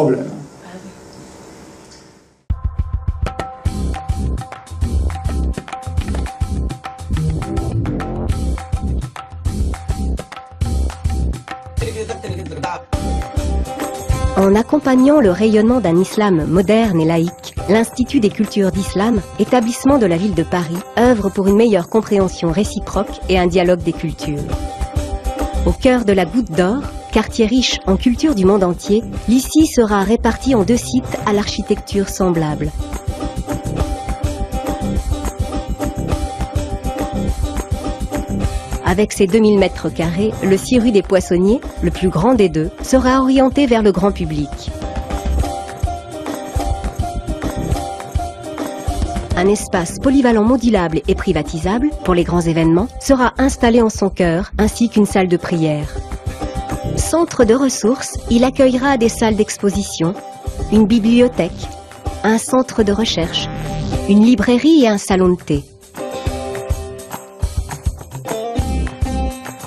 problème. En accompagnant le rayonnement d'un islam moderne et laïque, l'Institut des cultures d'islam, établissement de la ville de Paris, œuvre pour une meilleure compréhension réciproque et un dialogue des cultures. Au cœur de la Goutte d'Or, quartier riche en culture du monde entier, l'ICI sera réparti en 2 sites à l'architecture semblable. Avec ses 2000 mètres carrés, le 6 rue des Poissonniers, le plus grand des 2, sera orienté vers le grand public. Un espace polyvalent modulable et privatisable pour les grands événements sera installé en son cœur, ainsi qu'une salle de prière. Centre de ressources, il accueillera des salles d'exposition, une bibliothèque, un centre de recherche, une librairie et un salon de thé.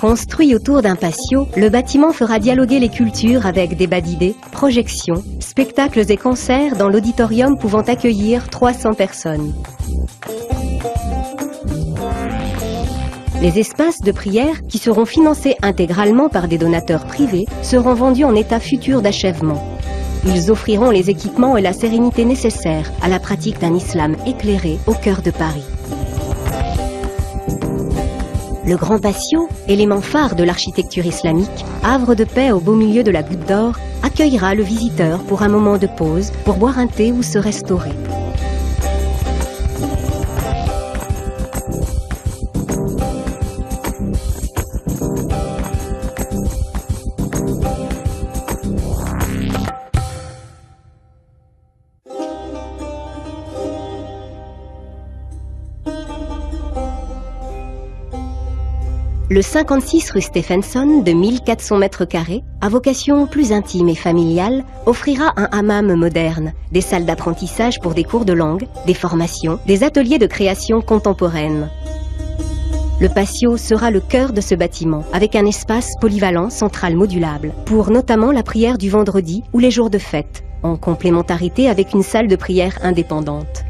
Construit autour d'un patio, le bâtiment fera dialoguer les cultures avec débat d'idées, projections, spectacles et concerts dans l'auditorium pouvant accueillir 300 personnes. Les espaces de prière, qui seront financés intégralement par des donateurs privés, seront vendus en état futur d'achèvement. Ils offriront les équipements et la sérénité nécessaires à la pratique d'un islam éclairé au cœur de Paris. Le Grand Patio, élément phare de l'architecture islamique, havre de paix au beau milieu de la Goutte d'Or, accueillera le visiteur pour un moment de pause, pour boire un thé ou se restaurer. Le 56 rue Stephenson, de 1400 mètres carrés, à vocation plus intime et familiale, offrira un hammam moderne, des salles d'apprentissage pour des cours de langue, des formations, des ateliers de création contemporaine. Le patio sera le cœur de ce bâtiment, avec un espace polyvalent central modulable, pour notamment la prière du vendredi ou les jours de fête, en complémentarité avec une salle de prière indépendante.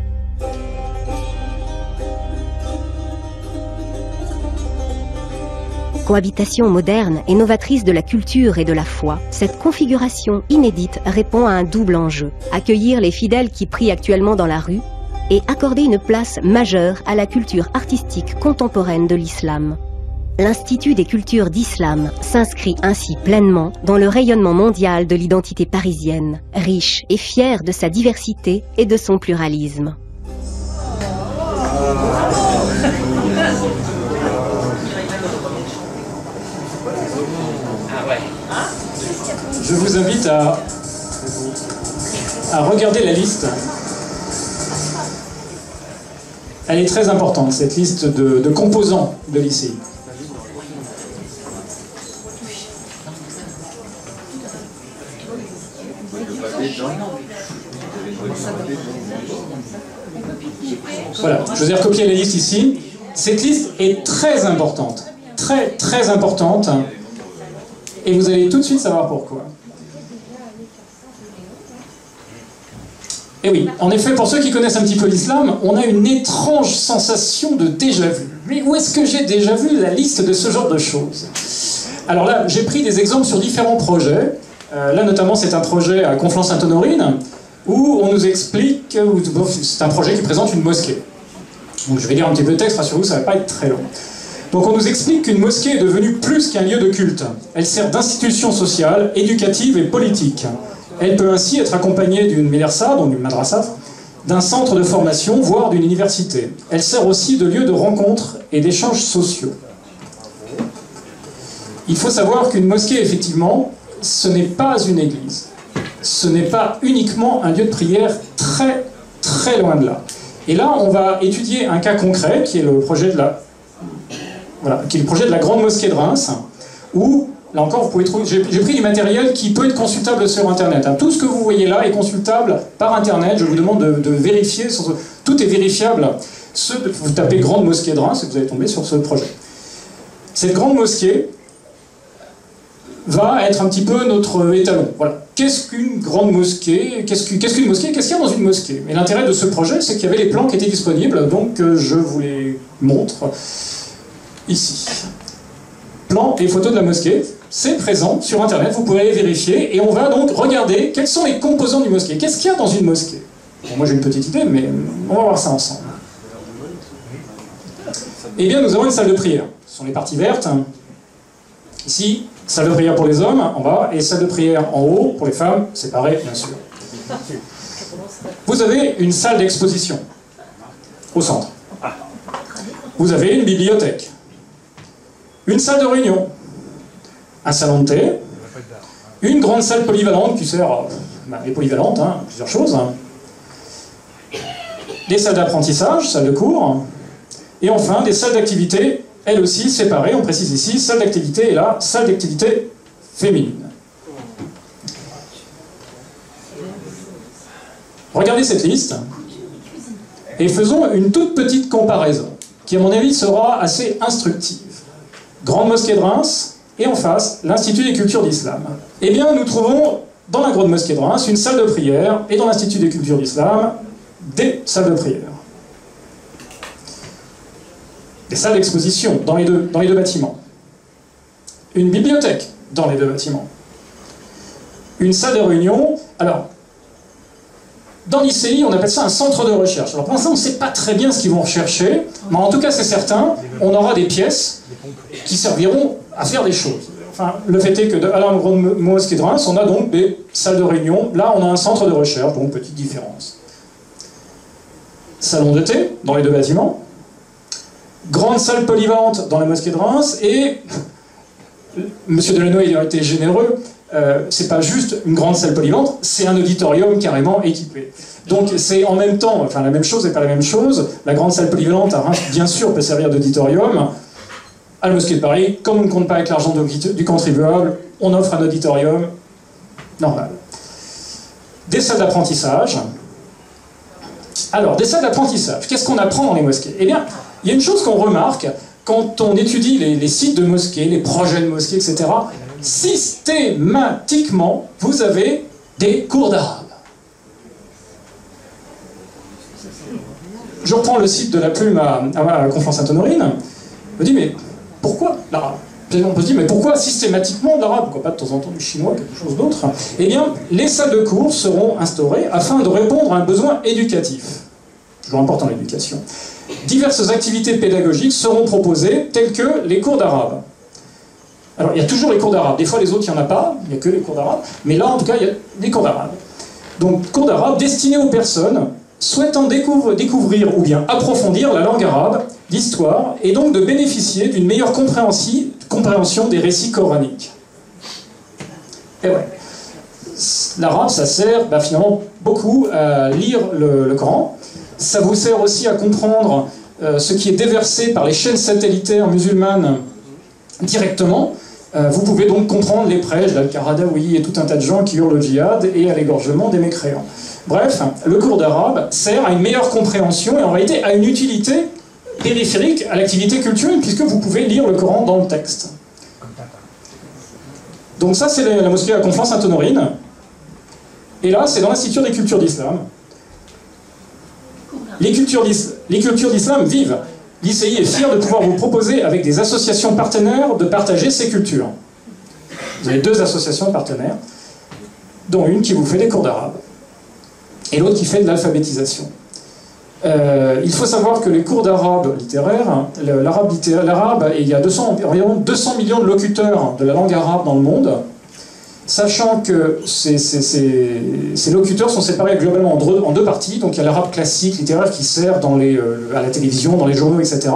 Cohabitation moderne et novatrice de la culture et de la foi, cette configuration inédite répond à un double enjeu: accueillir les fidèles qui prient actuellement dans la rue et accorder une place majeure à la culture artistique contemporaine de l'islam. L'Institut des cultures d'islam s'inscrit ainsi pleinement dans le rayonnement mondial de l'identité parisienne, riche et fière de sa diversité et de son pluralisme. Je vous invite à regarder la liste. Elle est très importante, cette liste de composants de l'ICI. Voilà, je vous ai recopié la liste ici. Cette liste est très importante, très importante. Et vous allez tout de suite savoir pourquoi. Et oui, en effet, pour ceux qui connaissent un petit peu l'islam, on a une étrange sensation de déjà-vu. Mais où est-ce que j'ai déjà vu la liste de ce genre de choses? Alors là, j'ai pris des exemples sur différents projets. Là, notamment, c'est un projet à Conflans-Sainte-Honorine, où on nous explique... C'est un projet qui présente une mosquée. Donc je vais lire un petit peu de texte, rassurez-vous, ça ne va pas être très long. Donc on nous explique qu'une mosquée est devenue plus qu'un lieu de culte. Elle sert d'institution sociale, éducative et politique. Elle peut ainsi être accompagnée d'une médersa, donc d'une madrasa, d'un centre de formation, voire d'une université. Elle sert aussi de lieu de rencontre et d'échanges sociaux. Il faut savoir qu'une mosquée, effectivement, ce n'est pas une église. Ce n'est pas uniquement un lieu de prière, très loin de là. Et là, on va étudier un cas concret, qui est le projet de la... Voilà, qui est le projet de la Grande Mosquée de Reims, où, là encore, vous pouvez trouver... J'ai pris du matériel qui peut être consultable sur Internet. Tout ce que vous voyez là est consultable par Internet. Je vous demande de vérifier. Tout est vérifiable. Vous tapez Grande Mosquée de Reims et vous allez tomber sur ce projet. Cette Grande Mosquée, va être un petit peu notre étalon. Voilà. Qu'est-ce qu'une grande mosquée? Qu'est-ce qu'une mosquée? Qu'est-ce qu'il y a dans une mosquée? Et l'intérêt de ce projet, c'est qu'il y avait les plans qui étaient disponibles, donc je vous les montre ici. Plans et photos de la mosquée, c'est présent sur Internet, vous pouvez aller vérifier, et on va donc regarder quels sont les composants d'une mosquée. Qu'est-ce qu'il y a dans une mosquée? Bon, moi j'ai une petite idée, mais on va voir ça ensemble. Eh bien, nous avons une salle de prière. Ce sont les parties vertes. Ici, salle de prière pour les hommes, en bas, et salle de prière en haut, pour les femmes, séparées, bien sûr. Vous avez une salle d'exposition, au centre. Vous avez une bibliothèque. Une salle de réunion. Un salon de thé. Une grande salle polyvalente qui sert à... Elle est polyvalente, hein, plusieurs choses. Des salles d'apprentissage, salles de cours. Et enfin, des salles d'activité, elles aussi séparées, on précise ici, salle d'activité et là, salle d'activité féminine. Regardez cette liste et faisons une toute petite comparaison qui, à mon avis, sera assez instructive. Grande mosquée de Reims et en face, l'Institut des cultures d'Islam. Eh bien, nous trouvons dans la grande mosquée de Reims une salle de prière et dans l'Institut des cultures d'Islam, des salles de prière. Des salles d'exposition dans les deux bâtiments. Une bibliothèque dans les deux bâtiments. Une salle de réunion. Alors, dans l'ICI, on appelle ça un centre de recherche. Alors pour l'instant, on ne sait pas très bien ce qu'ils vont rechercher, mais en tout cas, c'est certain, on aura des pièces qui serviront à faire des choses. Enfin, le fait est que à la grande mosquée de Reims, on a donc des salles de réunion. Là, on a un centre de recherche, donc petite différence. Salon de thé dans les deux bâtiments. Grande salle polyvalente dans la mosquée de Reims, et M. Delanoë, il a été généreux, c'est pas juste une grande salle polyvalente, c'est un auditorium carrément équipé. Donc c'est en même temps, enfin la même chose et pas la même chose. La grande salle polyvalente à Reims, bien sûr, peut servir d'auditorium. À la mosquée de Paris, comme on ne compte pas avec l'argent du contribuable, on offre un auditorium normal. Des salles d'apprentissage. Alors, des salles d'apprentissage, qu'est-ce qu'on apprend dans les mosquées? Eh bien, il y a une chose qu'on remarque quand on étudie les sites de mosquées, les projets de mosquées, etc. Systématiquement, vous avez des cours d'arabe. Je reprends le site de la Plume à Conflans-Sainte-Honorine. Je me dis, mais pourquoi l'arabe? On peut se dire, mais pourquoi systématiquement de l'arabe? Pourquoi pas de temps en temps du chinois, quelque chose d'autre? Eh bien, les salles de cours seront instaurées afin de répondre à un besoin éducatif. Toujours important l'éducation. Diverses activités pédagogiques seront proposées, telles que les cours d'arabe. Alors, il y a toujours les cours d'arabe. Des fois, les autres, il n'y en a pas. Il n'y a que les cours d'arabe. Mais là, en tout cas, il y a des cours d'arabe. Donc, cours d'arabe destinés aux personnes souhaitant découvrir ou bien approfondir la langue arabe, l'histoire, et donc de bénéficier d'une meilleure compréhension des récits coraniques. Et ouais. L'arabe, ça sert finalement beaucoup à lire le Coran. Ça vous sert aussi à comprendre ce qui est déversé par les chaînes satellitaires musulmanes directement. Vous pouvez donc comprendre les prêches d'Al-Qaradawi et tout un tas de gens qui hurlent le djihad et à l'égorgement des mécréants. Bref, le cours d'arabe sert à une meilleure compréhension et en réalité à une utilité périphérique à l'activité culturelle puisque vous pouvez lire le Coran dans le texte. Donc ça, c'est la mosquée à Conflans-Sainte-Honorine. Et là, c'est dans l'Institut des cultures d'Islam. Les cultures d'Islam vivent. L'ICI est fier de pouvoir vous proposer, avec des associations partenaires, de partager ces cultures. Vous avez 2 associations partenaires, dont une qui vous fait des cours d'arabe, et l'autre qui fait de l'alphabétisation. Il faut savoir que les cours d'arabe littéraire, l'arabe, il y a environ 200 millions de locuteurs de la langue arabe dans le monde, sachant que ces locuteurs sont séparés globalement en 2 parties. Donc il y a l'arabe classique, littéraire, qui sert à la télévision, dans les journaux, etc.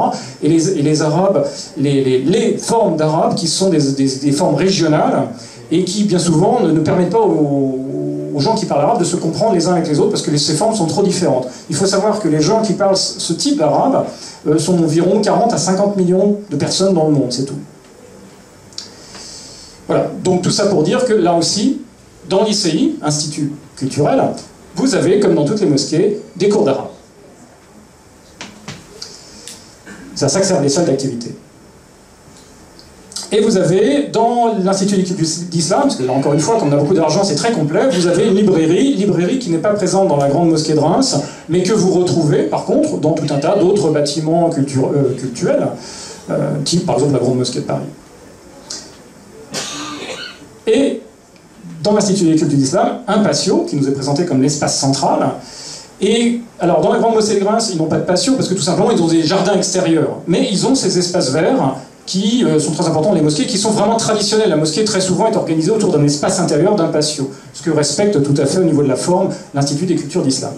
Et les arabes, les formes d'arabe qui sont des formes régionales et qui, bien souvent, ne permettent pas aux gens qui parlent arabe de se comprendre les uns avec les autres parce que ces formes sont trop différentes. Il faut savoir que les gens qui parlent ce type d'arabe sont environ 40 à 50 millions de personnes dans le monde, c'est tout. Voilà, donc tout ça pour dire que là aussi, dans l'ICI, Institut culturel, vous avez, comme dans toutes les mosquées, des cours d'arabe. C'est à ça que servent les salles d'activité. Et vous avez, dans l'Institut d'études d'Islam, parce que là encore une fois, comme on a beaucoup d'argent, c'est très complet, vous avez une librairie qui n'est pas présente dans la grande mosquée de Reims, mais que vous retrouvez, par contre, dans tout un tas d'autres bâtiments cultuels, type par exemple la grande mosquée de Paris. Et dans l'Institut d'études d'Islam, un patio, qui nous est présenté comme l'espace central. Et alors, dans la grande mosquée de Reims, ils n'ont pas de patio, parce que tout simplement, ils ont des jardins extérieurs. Mais ils ont ces espaces verts qui sont très importants dans les mosquées, qui sont vraiment traditionnels. La mosquée, très souvent, est organisée autour d'un espace intérieur, d'un patio, ce que respecte tout à fait au niveau de la forme l'Institut des cultures d'Islam.